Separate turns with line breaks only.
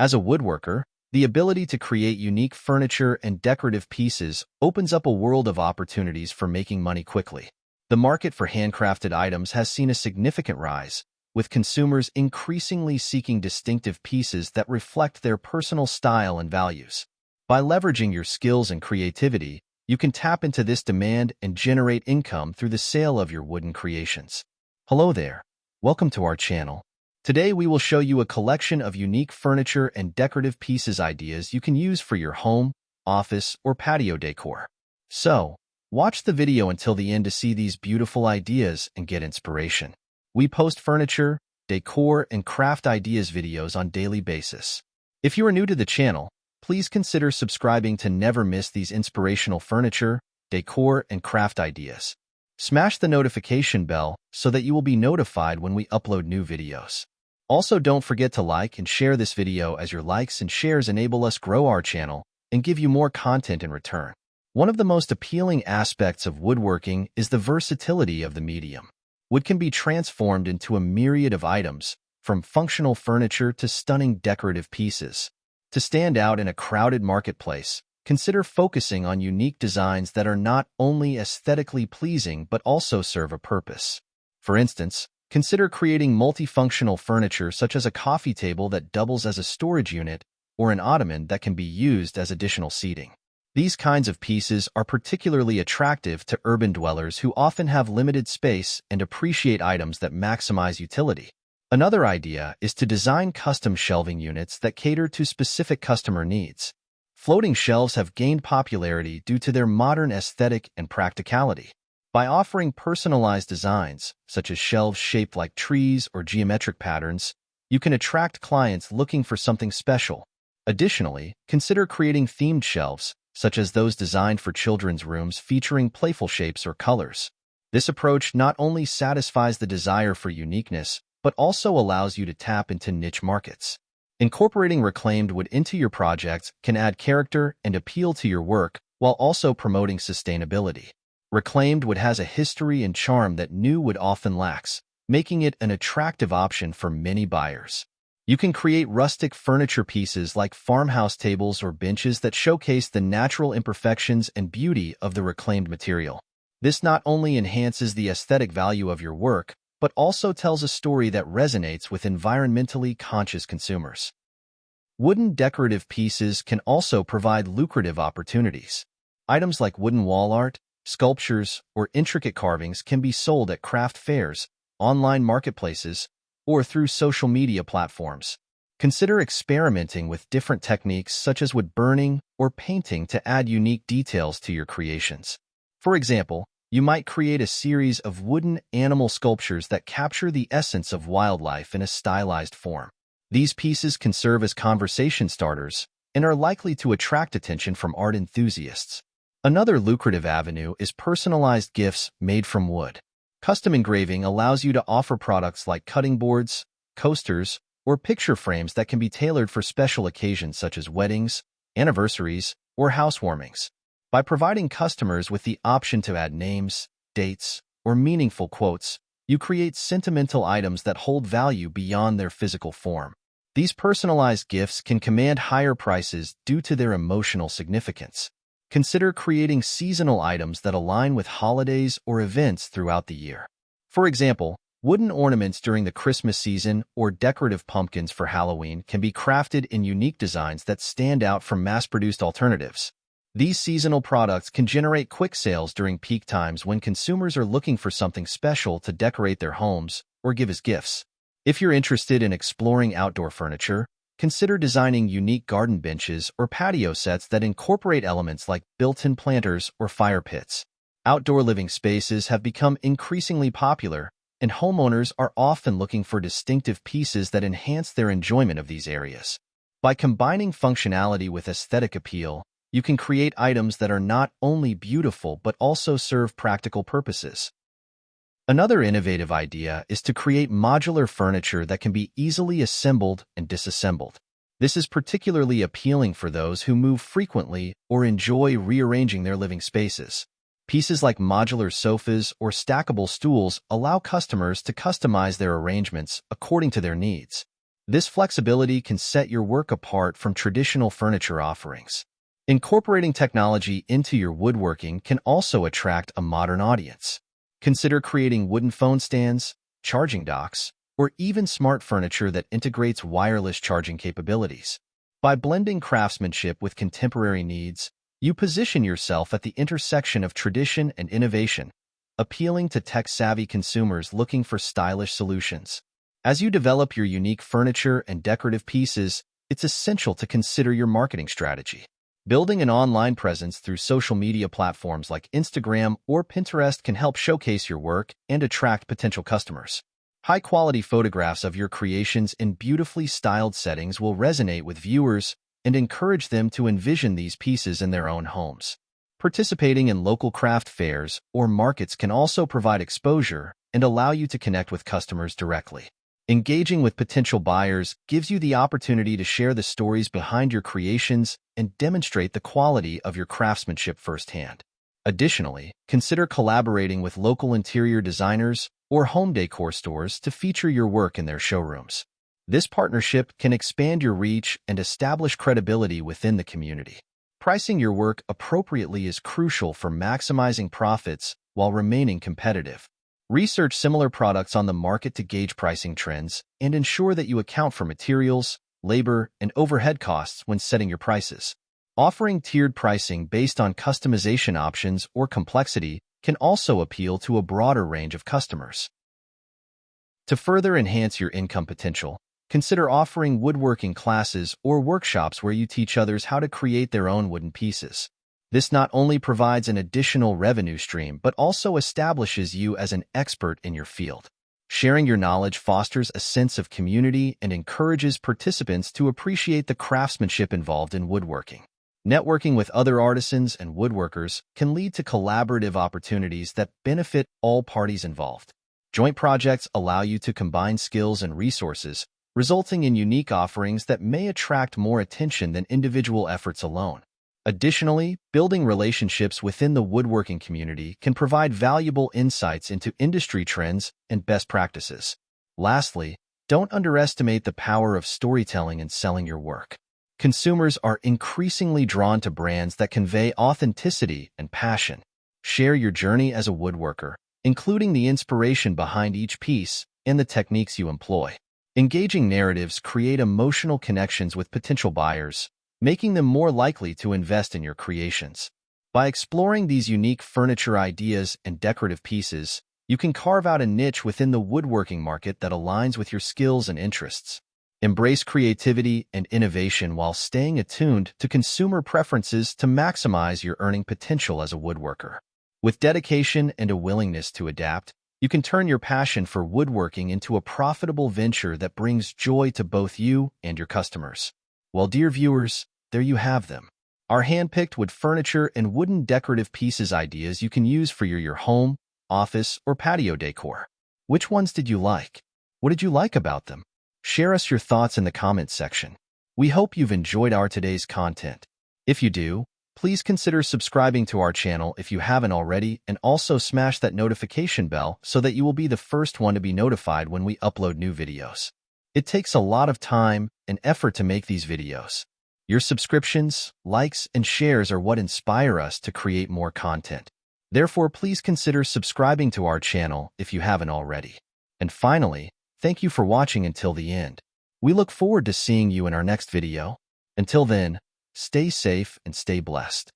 As a woodworker, the ability to create unique furniture and decorative pieces opens up a world of opportunities for making money quickly. The market for handcrafted items has seen a significant rise, with consumers increasingly seeking distinctive pieces that reflect their personal style and values. By leveraging your skills and creativity, you can tap into this demand and generate income through the sale of your wooden creations. Hello there. Welcome to our channel. Today we will show you a collection of unique furniture and decorative pieces ideas you can use for your home, office, or patio decor. So, watch the video until the end to see these beautiful ideas and get inspiration. We post furniture, decor, and craft ideas videos on a daily basis. If you are new to the channel, please consider subscribing to never miss these inspirational furniture, decor, and craft ideas. Smash the notification bell so that you will be notified when we upload new videos. Also, don't forget to like and share this video, as your likes and shares enable us grow our channel and give you more content in return. One of the most appealing aspects of woodworking is the versatility of the medium. Wood can be transformed into a myriad of items, from functional furniture to stunning decorative pieces. To stand out in a crowded marketplace, consider focusing on unique designs that are not only aesthetically pleasing but also serve a purpose. For instance, consider creating multifunctional furniture such as a coffee table that doubles as a storage unit or an ottoman that can be used as additional seating. These kinds of pieces are particularly attractive to urban dwellers who often have limited space and appreciate items that maximize utility. Another idea is to design custom shelving units that cater to specific customer needs. Floating shelves have gained popularity due to their modern aesthetic and practicality. By offering personalized designs, such as shelves shaped like trees or geometric patterns, you can attract clients looking for something special. Additionally, consider creating themed shelves, such as those designed for children's rooms featuring playful shapes or colors. This approach not only satisfies the desire for uniqueness, but also allows you to tap into niche markets. Incorporating reclaimed wood into your projects can add character and appeal to your work while also promoting sustainability. Reclaimed wood has a history and charm that new wood often lacks, making it an attractive option for many buyers. You can create rustic furniture pieces like farmhouse tables or benches that showcase the natural imperfections and beauty of the reclaimed material. This not only enhances the aesthetic value of your work, but also tells a story that resonates with environmentally conscious consumers. Wooden decorative pieces can also provide lucrative opportunities. Items like wooden wall art, sculptures, or intricate carvings can be sold at craft fairs, online marketplaces, or through social media platforms. Consider experimenting with different techniques such as wood burning or painting to add unique details to your creations. For example, you might create a series of wooden animal sculptures that capture the essence of wildlife in a stylized form. These pieces can serve as conversation starters and are likely to attract attention from art enthusiasts. Another lucrative avenue is personalized gifts made from wood. Custom engraving allows you to offer products like cutting boards, coasters, or picture frames that can be tailored for special occasions such as weddings, anniversaries, or housewarmings. By providing customers with the option to add names, dates, or meaningful quotes, you create sentimental items that hold value beyond their physical form. These personalized gifts can command higher prices due to their emotional significance. Consider creating seasonal items that align with holidays or events throughout the year. For example, wooden ornaments during the Christmas season or decorative pumpkins for Halloween can be crafted in unique designs that stand out from mass-produced alternatives. These seasonal products can generate quick sales during peak times when consumers are looking for something special to decorate their homes or give as gifts. If you're interested in exploring outdoor furniture, consider designing unique garden benches or patio sets that incorporate elements like built-in planters or fire pits. Outdoor living spaces have become increasingly popular, and homeowners are often looking for distinctive pieces that enhance their enjoyment of these areas. By combining functionality with aesthetic appeal, you can create items that are not only beautiful but also serve practical purposes. Another innovative idea is to create modular furniture that can be easily assembled and disassembled. This is particularly appealing for those who move frequently or enjoy rearranging their living spaces. Pieces like modular sofas or stackable stools allow customers to customize their arrangements according to their needs. This flexibility can set your work apart from traditional furniture offerings. Incorporating technology into your woodworking can also attract a modern audience. Consider creating wooden phone stands, charging docks, or even smart furniture that integrates wireless charging capabilities. By blending craftsmanship with contemporary needs, you position yourself at the intersection of tradition and innovation, appealing to tech-savvy consumers looking for stylish solutions. As you develop your unique furniture and decorative pieces, it's essential to consider your marketing strategy. Building an online presence through social media platforms like Instagram or Pinterest can help showcase your work and attract potential customers. High-quality photographs of your creations in beautifully styled settings will resonate with viewers and encourage them to envision these pieces in their own homes. Participating in local craft fairs or markets can also provide exposure and allow you to connect with customers directly. Engaging with potential buyers gives you the opportunity to share the stories behind your creations and demonstrate the quality of your craftsmanship firsthand. Additionally, consider collaborating with local interior designers or home decor stores to feature your work in their showrooms. This partnership can expand your reach and establish credibility within the community. Pricing your work appropriately is crucial for maximizing profits while remaining competitive. Research similar products on the market to gauge pricing trends and ensure that you account for materials, labor, and overhead costs when setting your prices. Offering tiered pricing based on customization options or complexity can also appeal to a broader range of customers. To further enhance your income potential, consider offering woodworking classes or workshops where you teach others how to create their own wooden pieces. This not only provides an additional revenue stream, but also establishes you as an expert in your field. Sharing your knowledge fosters a sense of community and encourages participants to appreciate the craftsmanship involved in woodworking. Networking with other artisans and woodworkers can lead to collaborative opportunities that benefit all parties involved. Joint projects allow you to combine skills and resources, resulting in unique offerings that may attract more attention than individual efforts alone. Additionally, building relationships within the woodworking community can provide valuable insights into industry trends and best practices. Lastly, don't underestimate the power of storytelling in selling your work. Consumers are increasingly drawn to brands that convey authenticity and passion. Share your journey as a woodworker, including the inspiration behind each piece and the techniques you employ. Engaging narratives create emotional connections with potential buyers, making them more likely to invest in your creations. By exploring these unique furniture ideas and decorative pieces, you can carve out a niche within the woodworking market that aligns with your skills and interests. Embrace creativity and innovation while staying attuned to consumer preferences to maximize your earning potential as a woodworker. With dedication and a willingness to adapt, you can turn your passion for woodworking into a profitable venture that brings joy to both you and your customers. Well, dear viewers, there you have them. Our hand-picked wood furniture and wooden decorative pieces ideas you can use for your home, office, or patio decor. Which ones did you like? What did you like about them? Share us your thoughts in the comments section. We hope you've enjoyed our today's content. If you do, please consider subscribing to our channel if you haven't already, and also smash that notification bell so that you will be the first one to be notified when we upload new videos. It takes a lot of time and effort to make these videos. Your subscriptions, likes, and shares are what inspire us to create more content. Therefore, please consider subscribing to our channel if you haven't already. And finally, thank you for watching until the end. We look forward to seeing you in our next video. Until then, stay safe and stay blessed.